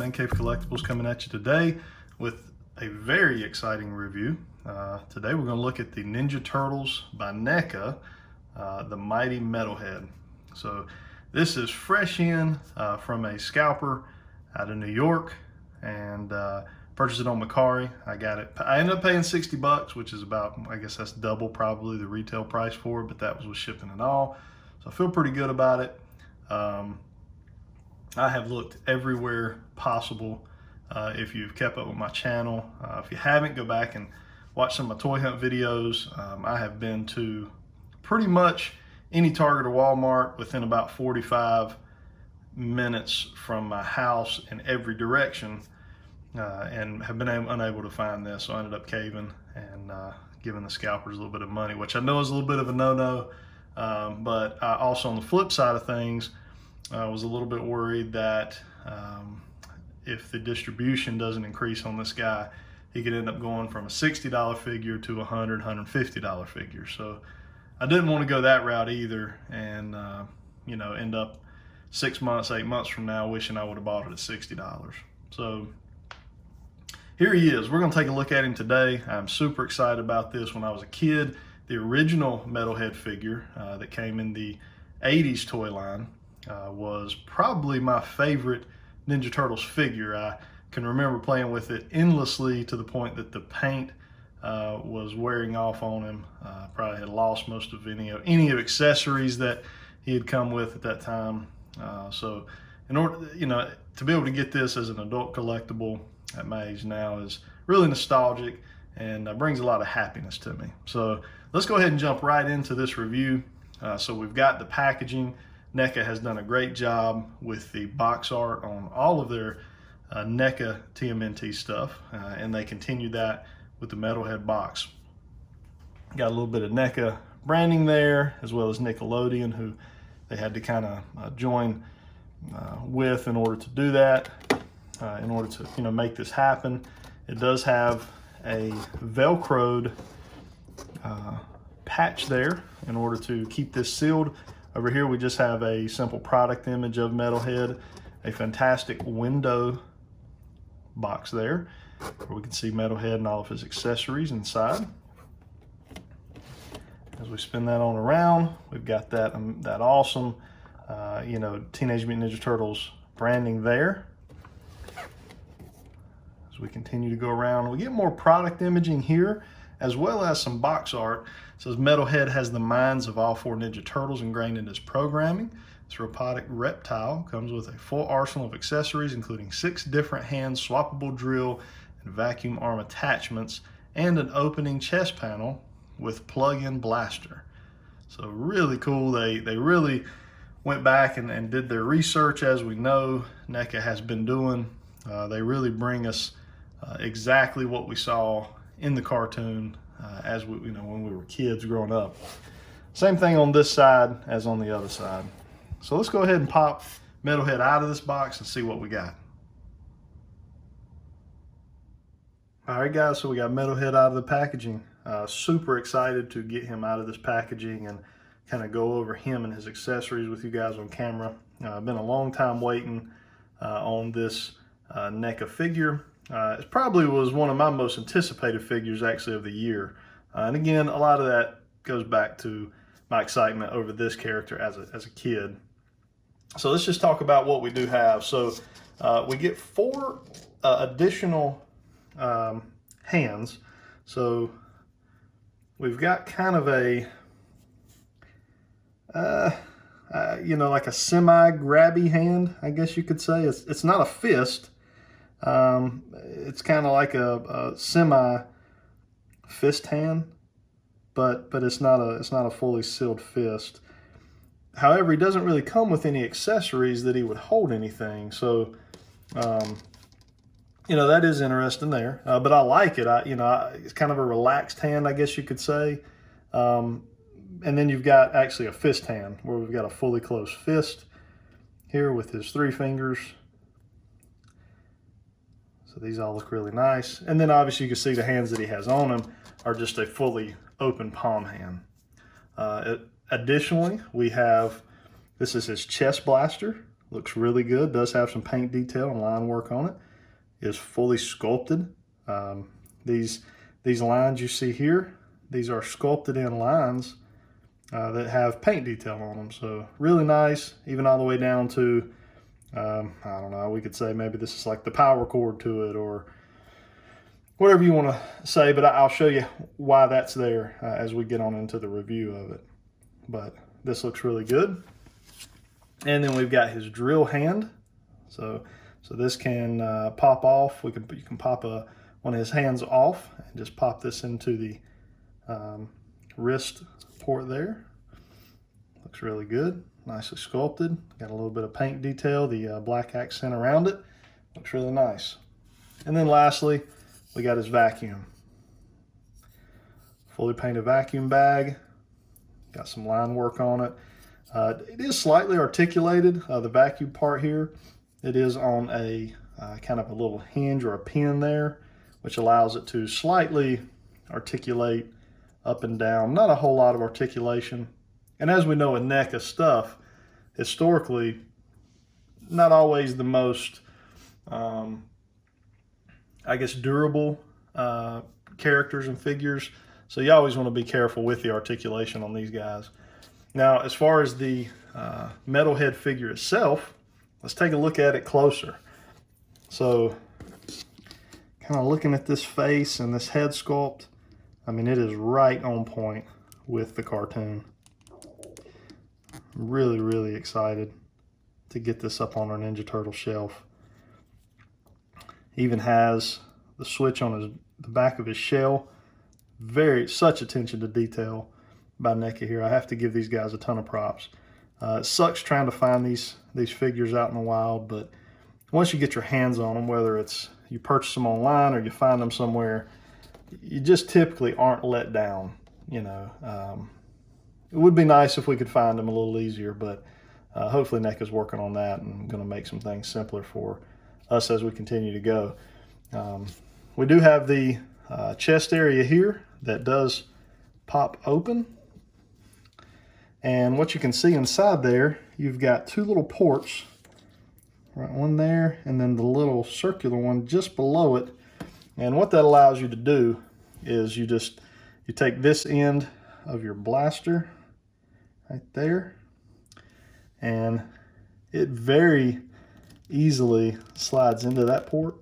Man Cave Collectibles coming at you today with a very exciting review. Today we're going to look at the Ninja Turtles by NECA, the Mighty Metalhead. So this is fresh in from a scalper out of New York, and purchased it on Macari. I ended up paying 60 bucks, which is about, I guess that's double probably the retail price for it, but that was with shipping and all. So I feel pretty good about it. I have looked everywhere possible. If you've kept up with my channel, if you haven't, go back and watch some of my toy hunt videos. I have been to pretty much any Target or Walmart within about 45 minutes from my house in every direction, and have been unable to find this. So I ended up caving and giving the scalpers a little bit of money, which I know is a little bit of a no-no, but also on the flip side of things, I was a little bit worried that if the distribution doesn't increase on this guy, he could end up going from a $60 figure to a $100, $150 figure. So I didn't want to go that route either, and end up 6 months, 8 months from now wishing I would have bought it at $60. So here he is. We're going to take a look at him today. I'm super excited about this. When I was a kid, the original Metalhead figure that came in the 80s toy line was probably my favorite Ninja Turtles figure. I can remember playing with it endlessly to the point that the paint was wearing off on him. Probably had lost most of any of accessories that he had come with at that time. So in order, to be able to get this as an adult collectible at my age now is really nostalgic and brings a lot of happiness to me. So let's go ahead and jump right into this review. So we've got the packaging. NECA has done a great job with the box art on all of their NECA TMNT stuff, and they continue that with the Metalhead box. Got a little bit of NECA branding there, as well as Nickelodeon, who they had to kind of join with in order to do that, in order to make this happen. It does have a Velcroed patch there in order to keep this sealed. Over here we just have a simple product image of Metalhead, a fantastic window box there where we can see Metalhead and all of his accessories inside. As we spin that on around, we've got that awesome Teenage Mutant Ninja Turtles branding there. As we continue to go around, we get more product imaging here, as well as some box art. It says Metalhead has the minds of all 4 Ninja Turtles ingrained in his programming. This robotic reptile comes with a full arsenal of accessories, including 6 different hand swappable drill and vacuum arm attachments, and an opening chest panel with plug-in blaster. So really cool. They really went back and did their research, as we know NECA has been doing. They really bring us exactly what we saw in the cartoon as we, when we were kids growing up. Same thing on this side as on the other side. So let's go ahead and pop Metalhead out of this box and see what we got. All right, guys, so we got Metalhead out of the packaging. Super excited to get him out of this packaging and kind of go over him and his accessories with you guys on camera. Been a long time waiting on this NECA figure. It probably was one of my most anticipated figures actually of the year. And again, a lot of that goes back to my excitement over this character as a kid. So let's just talk about what we do have. So we get 4 additional hands. So we've got kind of a, like a semi-grabby hand, I guess you could say. It's not a fist. It's kind of like a semi fist hand, but it's not a fully sealed fist. However, he doesn't really come with any accessories that he would hold anything. So, that is interesting there. But I like it. It's kind of a relaxed hand, I guess you could say. And then you've got actually a fist hand where we've got a fully closed fist here with his 3 fingers. So these all look really nice. And then obviously you can see the hands that he has on him are just a fully open palm hand. Additionally, we have, this is his chest blaster. Looks really good. Does have some paint detail and line work on it. Is fully sculpted. These lines you see here, these are sculpted in lines that have paint detail on them. So really nice, even all the way down to, I don't know, we could say maybe this is like the power cord to it or whatever you want to say, but I'll show you why that's there as we get on into the review of it. But this looks really good. And then we've got his drill hand. So this can pop off. You can pop one of his hands off and just pop this into the wrist port there. Looks really good, nicely sculpted. Got a little bit of paint detail, the black accent around it. Looks really nice. And then lastly, we got his vacuum. Fully painted vacuum bag. Got some line work on it. It is slightly articulated, the vacuum part here. It is on a kind of a little hinge or a pin there, which allows it to slightly articulate up and down. Not a whole lot of articulation. And as we know in NECA stuff, historically, not always the most, I guess, durable characters and figures. So you always want to be careful with the articulation on these guys. Now, as far as the Metalhead figure itself, let's take a look at it closer. So, kind of looking at this face and this head sculpt, I mean, it is right on point with the cartoon. I'm really, really excited to get this up on our Ninja Turtle shelf. Even has the switch on the back of his shell. Such attention to detail by NECA here. I have to give these guys a ton of props. It sucks trying to find these figures out in the wild, but once you get your hands on them, whether it's you purchase them online or you find them somewhere, you just typically aren't let down. You know, it would be nice if we could find them a little easier, but hopefully NECA's working on that and going to make some things simpler for us as we continue to go. We do have the chest area here that does pop open. And what you can see inside there, you've got two little ports, right, one there, and then the little circular one just below it. And what that allows you to do is you take this end of your blaster right there, and it very easily slides into that port.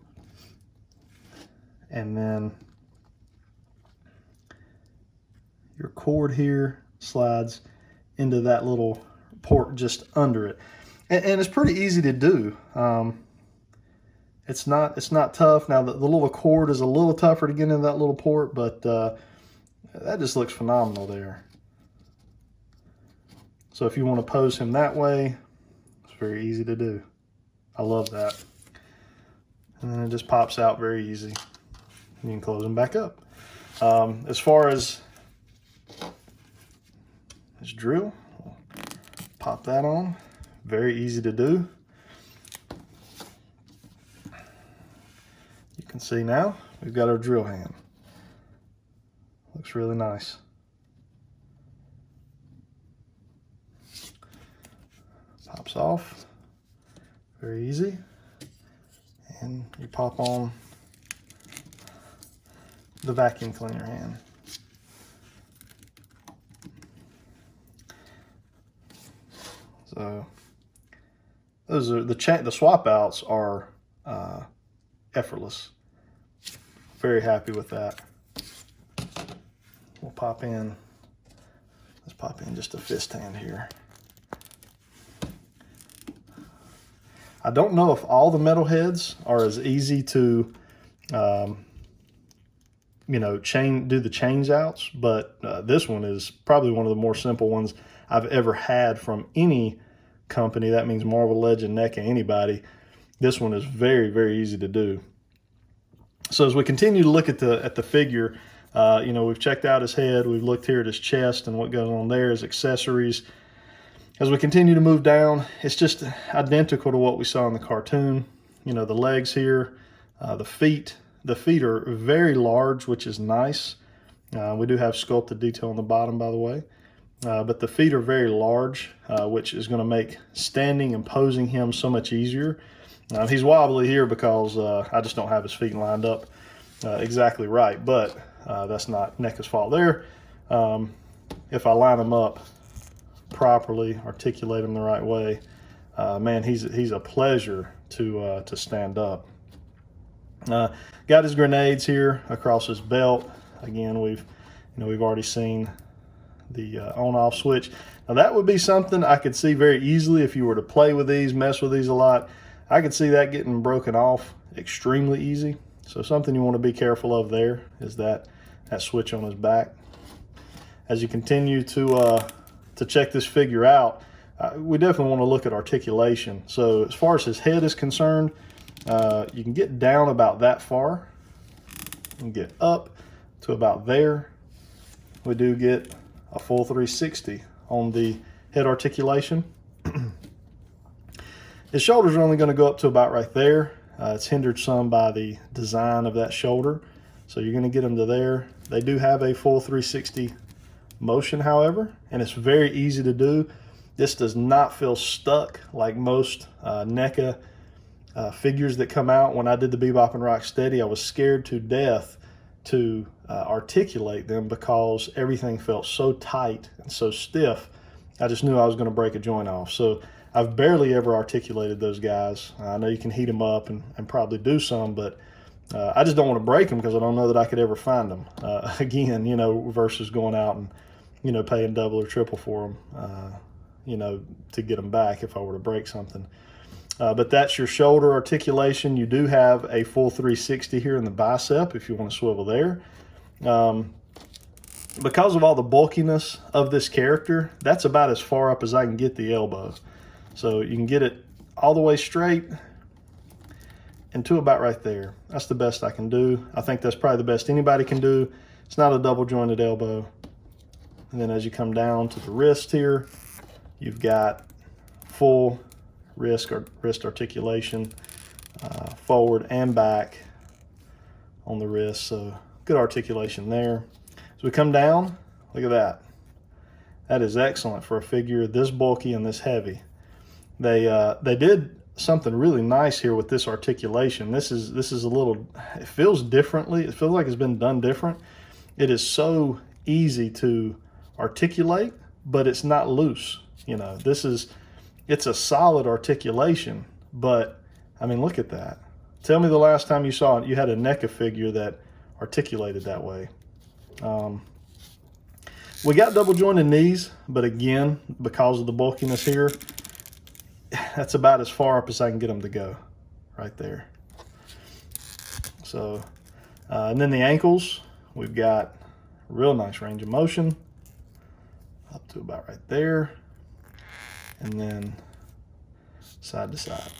And then your cord here slides into that little port just under it, and it's pretty easy to do. It's not tough. Now the little cord is a little tougher to get into that little port, but that just looks phenomenal there. So if you want to pose him that way, it's very easy to do. I love that. And then it just pops out very easy. You can close them back up. As far as this drill, we'll pop that on. Very easy to do. You can see now we've got our drill hand. Looks really nice. Pops off. Very easy. And you pop on the vacuum cleaner hand. So those are the swap outs are effortless. Very happy with that. We'll pop in. Let's pop in just a fist hand here. I don't know if all the Metalheads are as easy to, you know, do the change outs, but this one is probably one of the more simple ones I've ever had from any company. That means Marvel, Legend, NECA, anybody. This one is very, very easy to do. So as we continue to look at the figure, you know, we've checked out his head, we've looked here at his chest and what goes on there, his accessories. As we continue to move down, it's just identical to what we saw in the cartoon. You know, the legs here, the feet are very large, which is nice. We do have sculpted detail on the bottom, by the way. but the feet are very large, which is going to make standing and posing him so much easier. He's wobbly here because I just don't have his feet lined up exactly right, but that's not NECA's fault there. If I line him up properly, articulate him the right way, man, he's a pleasure to stand up. Got his grenades here across his belt. Again, we've already seen the on-off switch. Now that would be something I could see very easily if you were to play with these, mess with these a lot. I could see that getting broken off extremely easy. So something you want to be careful of there is that switch on his back. As you continue to check this figure out, we definitely want to look at articulation. So as far as his head is concerned, you can get down about that far and get up to about there. We do get a full 360 on the head articulation. His shoulders are only going to go up to about right there. It's hindered some by the design of that shoulder. So you're going to get them to there. They do have a full 360 motion, however, and it's very easy to do. This does not feel stuck like most NECA figures that come out. When I did the Bebop and Rocksteady, I was scared to death to articulate them because everything felt so tight and so stiff. I just knew I was going to break a joint off. So I've barely ever articulated those guys. I know you can heat them up and probably do some, but I just don't want to break them because I don't know that I could ever find them again, you know, versus going out and, you know, paying double or triple for them, you know, to get them back if I were to break something. But that's your shoulder articulation. You do have a full 360 here in the bicep if you want to swivel there. Because of all the bulkiness of this character, that's about as far up as I can get the elbow. So you can get it all the way straight and to about right there. That's the best I can do. I think that's probably the best anybody can do. It's not a double jointed elbow. And then as you come down to the wrist here, you've got full wrist articulation, forward and back on the wrist. So good articulation there. As we come down, look at that. That is excellent for a figure this bulky and this heavy. They did something really nice here with this articulation. This is a little, it feels differently. It feels like it's been done different. It is so easy to articulate, but it's not loose. You know, it's a solid articulation, but I mean, look at that. Tell me the last time you saw it, you had a NECA figure that articulated that way. We got double jointed knees, but again, because of the bulkiness here, that's about as far up as I can get them to go right there. So, and then the ankles, we've got real nice range of motion up to about right there. And then side to side.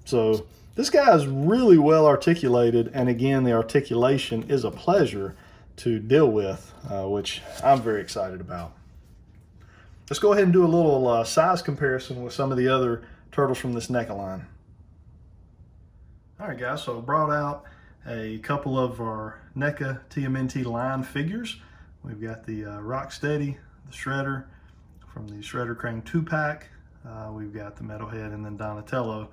So this guy is really well articulated, and again, the articulation is a pleasure to deal with, which I'm very excited about. Let's go ahead and do a little size comparison with some of the other turtles from this NECA line. All right, guys, so I brought out a couple of our NECA TMNT line figures. We've got the Rocksteady, the Shredder, from the Shredder Crane 2-pack. We've got the Metalhead and then Donatello.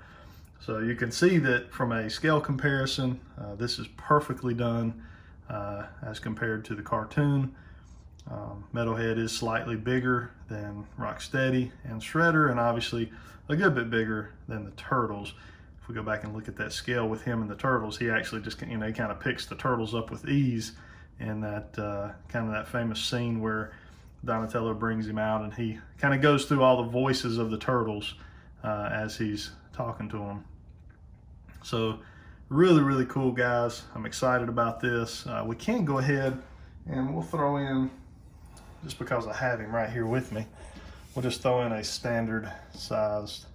So you can see that from a scale comparison, this is perfectly done as compared to the cartoon. Metalhead is slightly bigger than Rocksteady and Shredder, and obviously a good bit bigger than the Turtles. If we go back and look at that scale with him and the Turtles, he actually just, you know, he kind of picks the Turtles up with ease in that kind of that famous scene where Donatello brings him out and he kind of goes through all the voices of the Turtles as he's talking to them. So really, really cool, guys. I'm excited about this. We can go ahead and we'll throw in, just because I have him right here with me, we'll just throw in a standard sized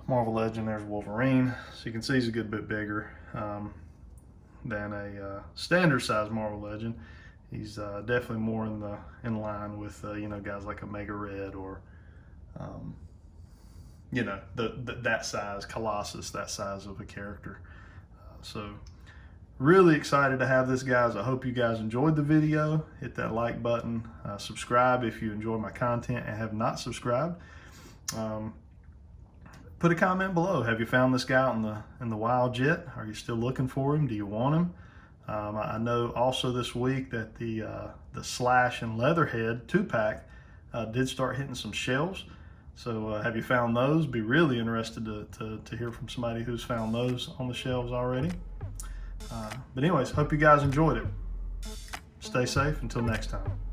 Marvel Legend. There's Wolverine. So you can see he's a good bit bigger than a standard sized Marvel Legend. He's definitely more in line with you know, guys like Omega Red or you know, that size Colossus, that size of a character. So really excited to have this, guys. I hope you guys enjoyed the video. Hit that like button, subscribe if you enjoy my content and have not subscribed. Put a comment below. Have you found this guy out in the wild yet? Are you still looking for him? Do you want him? I know also this week that the Slash and Leatherhead 2-pack did start hitting some shelves. So have you found those? Be really interested to hear from somebody who's found those on the shelves already. But anyways, hope you guys enjoyed it. Stay safe until next time.